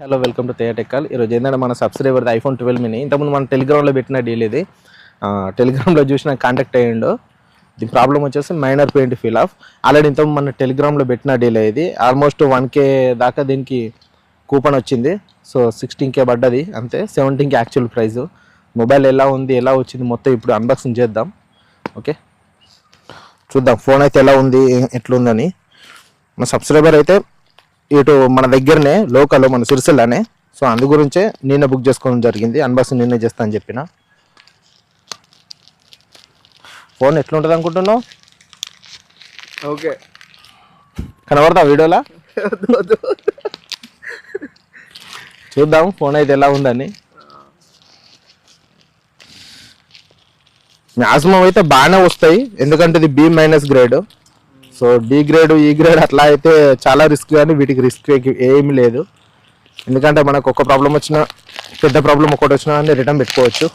Hello welcome to తేటెక్కల్. ఈరోజు ఏంటంటే మన సబ్స్క్రైబర్ ఐఫోన్ 12 మినీ ఇంతకుముందు మన టెలిగ్రామ్లో పెట్టిన డీల్ ఇది. టెలిగ్రామ్లో చూసిన కాంటాక్ట్ అయ్యిండు. దీని ప్రాబ్లం వచ్చేసి minor paint peel off. Already ఇంతకు మన టెలిగ్రామ్లో పెట్టిన డీల్ ఇది. ఆల్మోస్ట్ 1K దాకా దీనికి కూపన్ వచ్చింది. సో 16K పడ్డది అంతే. 17K actual price. మొబైల్ ఎలా ఉంది, ఎలా వచ్చింది మొత్తం ఇప్పుడు అన్బాక్సింగ్ చేద్దాం. ఓకే, చూద్దాం ఫోన్ అయితే ఎలా ఉంది, ఎట్లుందని. మన సబ్స్క్రైబర్ అయితే ఇటు మన దగ్గరనే లోకల్ మన సిరిసిల్లనే. సో అందు గురించే నేనే బుక్ చేసుకోవడం జరిగింది. అన్బాక్సింగ్ నేనే చేస్తా అని చెప్పిన. ఫోన్ ఎట్లుంటుంది అనుకుంటున్నావు? ఓకే, కనబడతా వీడియోలా? చూద్దాం ఫోన్ అయితే ఎలా ఉందని. మ్యాక్సిమం అయితే బాగానే వస్తాయి, ఎందుకంటే ఇది B- grade. So D grade, E grade అట్లా అయితే చాలా రిస్క్, కానీ వీటికి రిస్క్ ఏమీ లేదు. ఎందుకంటే మనకు ఒక ప్రాబ్లం వచ్చినా, పెద్ద ప్రాబ్లం ఒకటి వచ్చినా అని రిటర్న్ పెట్టుకోవచ్చు.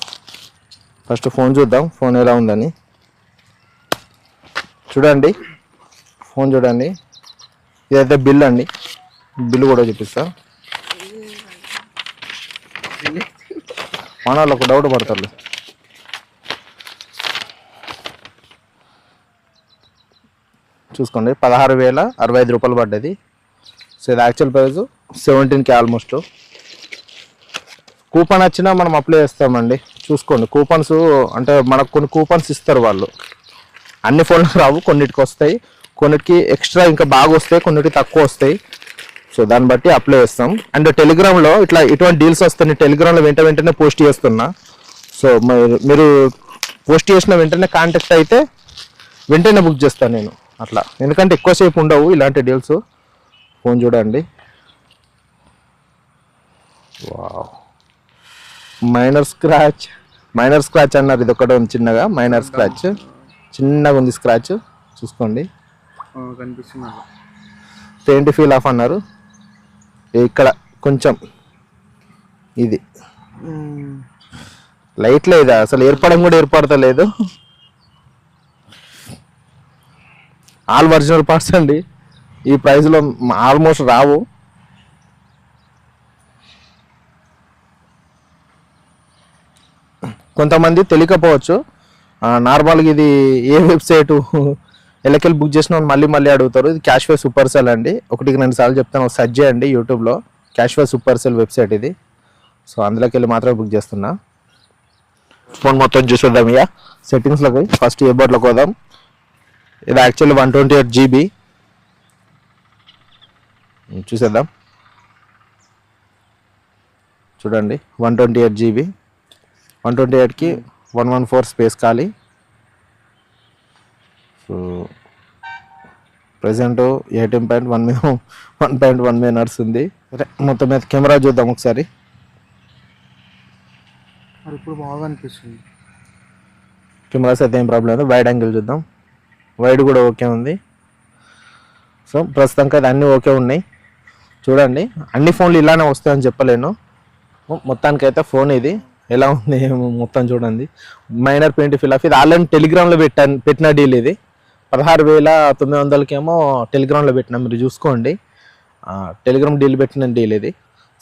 ఫస్ట్ ఫోన్ చూద్దాం, ఫోన్ ఎలా ఉందని. చూడండి ఫోన్ చూడండి. ఇదైతే బిల్ అండి, బిల్లు కూడా చూపిస్తా. మన వాళ్ళు ఒక డౌట్ పడతారు. చూసుకోండి, 16,065 రూపాయలు పడ్డది. సో ఇది actual price 17K almost. Coupon వచ్చినా మనం అప్లై చేస్తామండి. చూసుకోండి, కూపన్స్ అంటే మనకు కొన్ని కూపన్స్ ఇస్తారు వాళ్ళు. అన్ని ఫోన్లకు రావు, కొన్నిటికి వస్తాయి, కొన్నిటికి ఎక్స్ట్రా ఇంకా బాగా వస్తాయి, కొన్నిటికి తక్కువ వస్తాయి. సో దాన్ని బట్టి అప్లై చేస్తాం. అండ్ టెలిగ్రామ్లో ఇట్లా ఇటువంటి డీల్స్ వస్తాయి. టెలిగ్రామ్లో వెంటనే పోస్ట్ చేస్తున్నా. సో మీరు పోస్ట్ చేసిన వెంటనే కాంటాక్ట్ అయితే వెంటనే బుక్ చేస్తాను నేను అట్లా, ఎందుకంటే ఎక్కువసేపు ఉండవు ఇలాంటి డీల్స్. ఫోన్ చూడండి, వావ్, మైనర్ స్క్రాచ్ అన్నారు. ఇది ఒకటి ఉంది చిన్నగా, మైనర్ స్క్రాచ్, చిన్నగా ఉంది స్క్రాచ్. చూసుకోండి, కనిపిస్తుంది. పెయింట్ ఫీల్ ఆఫ్ అన్నారు. ఇక్కడ కొంచెం ఇది లైట్ లేదా, అసలు ఏర్పడం కూడా ఏర్పడతలేదు. ఆల్ ఒరిజినల్ పార్ట్స్ అండి. ఈ ప్రైస్లో ఆల్మోస్ట్ రావు. కొంతమంది తెలియకపోవచ్చు, నార్మల్గా ఇది ఏ వెబ్సైటు ఎలకెళ్ళి బుక్ చేసిన మళ్ళీ అడుగుతారు. ఇది క్యాష్వే సూపర్ సెల్ అండి. 1-2 సార్లు చెప్తాను, సెర్చ్ చేయండి యూట్యూబ్లో. క్యాష్వే సూపర్ సెల్ వెబ్సైట్ ఇది. సో అందులోకి వెళ్ళి మాత్రమే బుక్ చేస్తున్నా. ఫోన్ మొత్తం చూసేద్దాం ఇక. సెట్టింగ్స్లోకి ఫస్ట్ ఇయర్బడ్లోకి పోదాం. ఇది యాక్చువల్లీ 128 GB. చూసేద్దాం. చూడండి, 128 GB. 128కి 114 స్పేస్ ఖాళీ. సో ప్రజెంట్ 18.1 మీద 1.1 మీద నడుస్తుంది. మొత్తం మీద కెమెరా చూద్దాం ఒకసారి. ఇప్పుడు బాగా అనిపిస్తుంది. కెమెరాస్ అయితే ఏం ప్రాబ్లం లేదు. వైడ్ యాంగిల్ చూద్దాం. వైడ్ కూడా ఓకే ఉంది. సో ప్రస్తుతానికి అయితే అన్నీ ఓకే ఉన్నాయి. చూడండి, అన్ని ఫోన్లు ఇలానే వస్తాయని చెప్పలేను. మొత్తానికైతే ఫోన్ ఇది ఎలా ఉంది మొత్తం చూడండి. Minor paint peel off. ఇది ఆల్రెడీ టెలిగ్రామ్లో పెట్టిన డీల్ ఇది. 16,900కేమో టెలిగ్రామ్లో పెట్టిన, మీరు చూసుకోండి. టెలిగ్రామ్ డీల్ పెట్టిన డీల్ ఇది.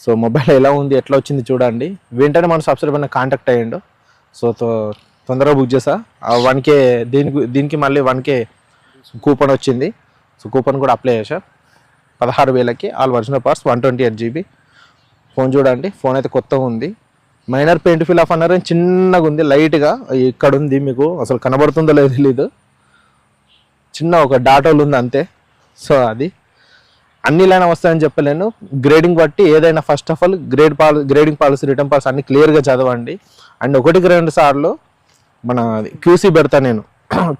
సో మొబైల్ ఎలా ఉంది, ఎట్లా వచ్చింది చూడండి. వెంటనే మన సబ్స్క్రైబర్ కాంటాక్ట్ అయ్యిండు. సో తొందరగా బుక్ చేసా. 1K దీనికి మళ్ళీ 1K కూపన్ వచ్చింది. సో కూపన్ కూడా అప్లై చేసా. 16,000కి all original parts, 128 GB. Phone చూడండి, ఫోన్ అయితే కొత్తగా ఉంది. మైనర్ పెయింట్ ఫిల్ ఆఫ్ అన్నారు, చిన్నగా ఉంది, లైట్గా ఇక్కడ ఉంది. మీకు అసలు కనబడుతుందో లేదో తెలీదు, చిన్న ఒక డాటోలు ఉంది అంతే. సో అది అన్ని లైన్ వస్తాయని చెప్పలేను. గ్రేడింగ్ బట్టి ఏదైనా first of all grading policy, return policy అన్ని క్లియర్గా చదవండి. అండ్ 1-2 సార్లు మన QC పెడతా నేను.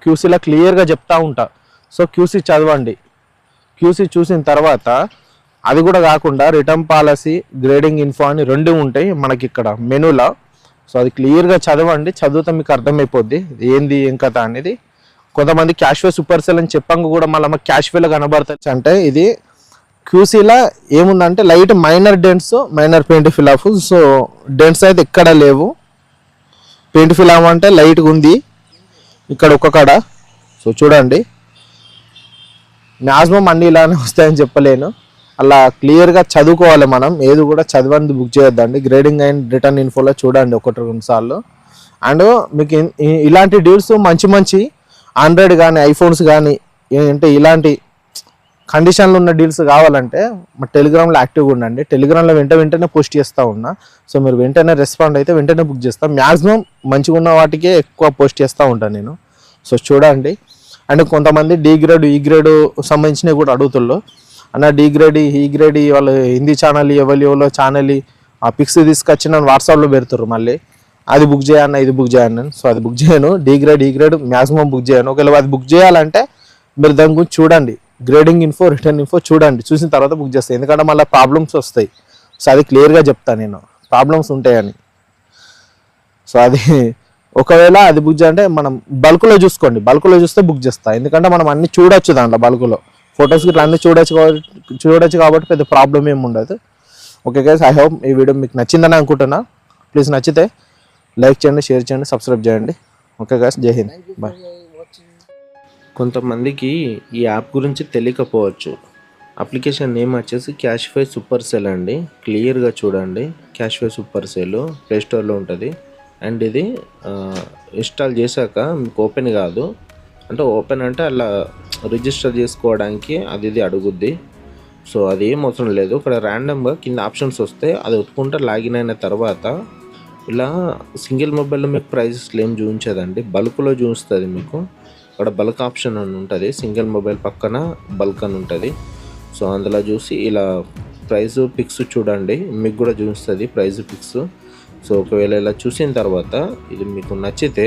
QCలో క్లియర్గా చెప్తా ఉంటా. సో QC చదవండి. QC చూసిన తర్వాత, అది కూడా కాకుండా రిటర్న్ పాలసీ, గ్రేడింగ్ ఇన్ఫో అని 2 ఉంటాయి మనకి ఇక్కడ మెనూలో. సో అది క్లియర్గా చదవండి. చదివితే మీకు అర్థమైపోద్ది ఏంది ఏం కథ అనేది. కొంతమంది క్యాష్వే సూపర్ సెల్ అని చెప్పంగా కూడా మళ్ళీ క్యాష్వేలో కనబడతాయి. అంటే ఇది QCలో ఏముందంటే light minor dents, minor paint peel off. So dents అయితే ఎక్కడ లేవు. పెయింట్ ఫిల్ ఆఫ్ అంటే లైట్గా ఉంది ఇక్కడ ఒక్క కాడ. సో చూడండి, మ్యాక్సిమం అన్నీ ఇలానే వస్తాయని చెప్పలేను. అలా క్లియర్గా చదువుకోవాలి. మనం ఏది కూడా చదవండి బుక్ చేయొద్దండి. గ్రేడింగ్ అండ్ రిటర్న్ ఇన్ఫోలో చూడండి 1-2 సార్లు. అండ్ మీకు ఇలాంటి డీల్స్ మంచి ఆండ్రాయిడ్ కానీ ఐఫోన్స్ కానీ ఏంటంటే ఇలాంటి కండిషన్లు ఉన్న డీల్స్ కావాలంటే మా టెలిగ్రామ్లో యాక్టివ్గా ఉండండి. టెలిగ్రామ్లో వెంటనే పోస్ట్ చేస్తూ ఉన్నా. సో మీరు వెంటనే రెస్పాండ్ అయితే వెంటనే బుక్ చేస్తాను. మ్యాక్సిమం మంచిగా ఉన్న వాటికే ఎక్కువ పోస్ట్ చేస్తూ ఉంటాను నేను. సో చూడండి. అండ్ కొంతమంది డి గ్రేడ్ ఈ గ్రేడ్ సంబంధించినవి కూడా అడుగుతున్నారు. అన్న డి గ్రేడ్ ఈ గ్రేడ్ వాళ్ళు హిందీ ఛానల్ ఎవరో ఛానల్ ఆ పిక్స్ తీసుకొచ్చి నన్ను వాట్సాప్లో పెడతారు. మళ్ళీ అది బుక్ చేయన్న ఇది బుక్ చేయను. సో అది బుక్ చేయను. డి గ్రేడ్ ఈ గ్రేడ్ మ్యాక్సిమం బుక్ చేయను. ఒకవేళ అది బుక్ చేయాలంటే మీరు దాని గురించి చూడండి. గ్రేడింగ్ ఇన్ఫో రిటర్న్ ఇన్ఫో చూడండి. చూసిన తర్వాత బుక్ చేస్తాయి. ఎందుకంటే మళ్ళీ ప్రాబ్లమ్స్ వస్తాయి. సో అది క్లియర్గా చెప్తాను నేను, ప్రాబ్లమ్స్ ఉంటాయని. సో అది ఒకవేళ అది బుక్ చేయాలంటే మనం బల్క్లో చూసుకోండి. బల్క్లో చూస్తే బుక్ చేస్తా. ఎందుకంటే మనం అన్ని చూడొచ్చు దాంట్లో బల్క్లో ఫొటోస్ ఇట్లా అన్నీ చూడొచ్చు కాబట్టి పెద్ద ప్రాబ్లం ఏమి ఉండదు. ఓకే గైస్, ఐ హోప్ ఈ వీడియో మీకు నచ్చిందని అనుకుంటున్నా. ప్లీజ్ నచ్చితే లైక్ చేయండి, షేర్ చేయండి, సబ్స్క్రైబ్ చేయండి. ఓకే గైస్, జై హింద్, బాయ్. కొంతమందికి ఈ యాప్ గురించి తెలియకపోవచ్చు. అప్లికేషన్ నేమ్ వచ్చేసి క్యాష్ఫై సూపర్ సెల్ అండి. క్లియర్గా చూడండి. క్యాష్ఫై సూపర్ సెల్ ప్లేస్టోర్లో ఉంటుంది. అండ్ ఇది ఇన్స్టాల్ చేశాక మీకు ఓపెన్ కాదు. అంటే ఓపెన్ అంటే అలా రిజిస్టర్ చేసుకోవడానికి అది అడుగుద్ది. సో అది ఏం అవసరం లేదు. ఇక్కడ ర్యాండమ్గా కింద ఆప్షన్స్ వస్తే అది ఒప్పుకుంటే లాగిన్ అయిన తర్వాత ఇలా సింగిల్ మొబైల్లో మీకు ప్రైజెస్లు ఏం చూపించదండి, బల్క్లో చూపిస్తుంది మీకు. ఇక్కడ బల్క్ ఆప్షన్ అని ఉంటుంది. సింగిల్ మొబైల్ పక్కన బల్క్ అని ఉంటుంది. సో అందులో చూసి ఇలా ప్రైస్ పిక్స్ చూడండి, మీకు కూడా చూపిస్తుంది ప్రైస్ పిక్స్. సో ఒకవేళ ఇలా చూసిన తర్వాత ఇది మీకు నచ్చితే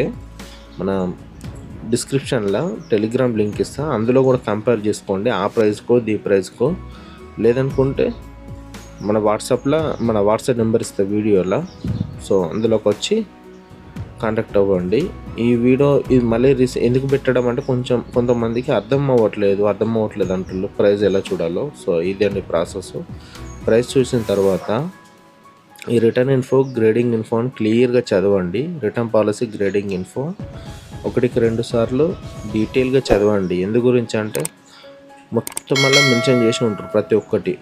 మన డిస్క్రిప్షన్లో టెలిగ్రామ్ లింక్ ఇస్తా, అందులో కూడా కంపేర్ చేసుకోండి ఆ ప్రైస్కో ఈ ప్రైస్కో. లేదనుకుంటే మన వాట్సాప్ నెంబర్ ఇస్తా వీడియోలో. సో అందులోకి వచ్చి కాంటాక్ట్ అవ్వండి. ఈ వీడియో ఇది మళ్ళీ ఎందుకు పెట్టడం అంటే కొంతమందికి అర్థం అవ్వట్లేదు అంటున్నారు ప్రైస్ ఎలా చూడాలో. సో ఇదండి ప్రాసెస్. ప్రైస్ చూసిన తర్వాత ఈ రిటర్న్ ఇన్ఫో గ్రేడింగ్ ఇన్ఫో అని క్లియర్గా చదవండి. రిటర్న్ పాలసీ గ్రేడింగ్ ఇన్ఫో 1-2 సార్లు డీటెయిల్గా చదవండి. ఎందు గురించి అంటే మొత్తం మళ్ళీ మెన్షన్ చేసి ఉంటారు ప్రతి ఒక్కటి.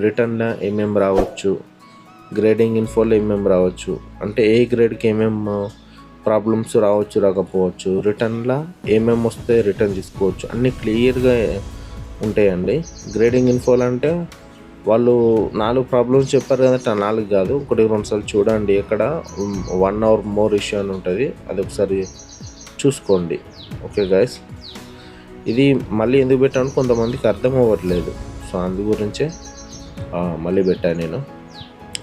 రిటర్న్లో ఏమేమి రావచ్చు, గ్రేడింగ్ ఇన్ఫోలో ఏమేమి రావచ్చు, అంటే ఏ గ్రేడ్కి ఏమేమి ప్రాబ్లమ్స్ రాకపోవచ్చు, రిటర్న్లో ఏమేమి వస్తే రిటర్న్ తీసుకోవచ్చు, అన్నీ క్లియర్గా ఉంటాయండి. గ్రేడింగ్ ఇన్ఫోలో అంటే వాళ్ళు 4 ప్రాబ్లమ్స్ చెప్పారు కదా, 4 కాదు, 1-2 సార్లు చూడండి. ఇక్కడ 1 hour మోర్ ఇష్యూ అని ఉంటుంది, అది ఒకసారి చూసుకోండి. ఓకే గైస్, ఇది మళ్ళీ ఎందుకు పెట్టాను కొంతమందికి అర్థం అవ్వట్లేదు. సో అందు గురించే మళ్ళీ పెట్టాను నేను.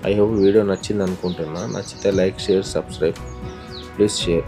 ఐ హోప్ వీడియో నచ్చింది అనుకుంటున్నా. నచ్చితే like, share, subscribe, please share.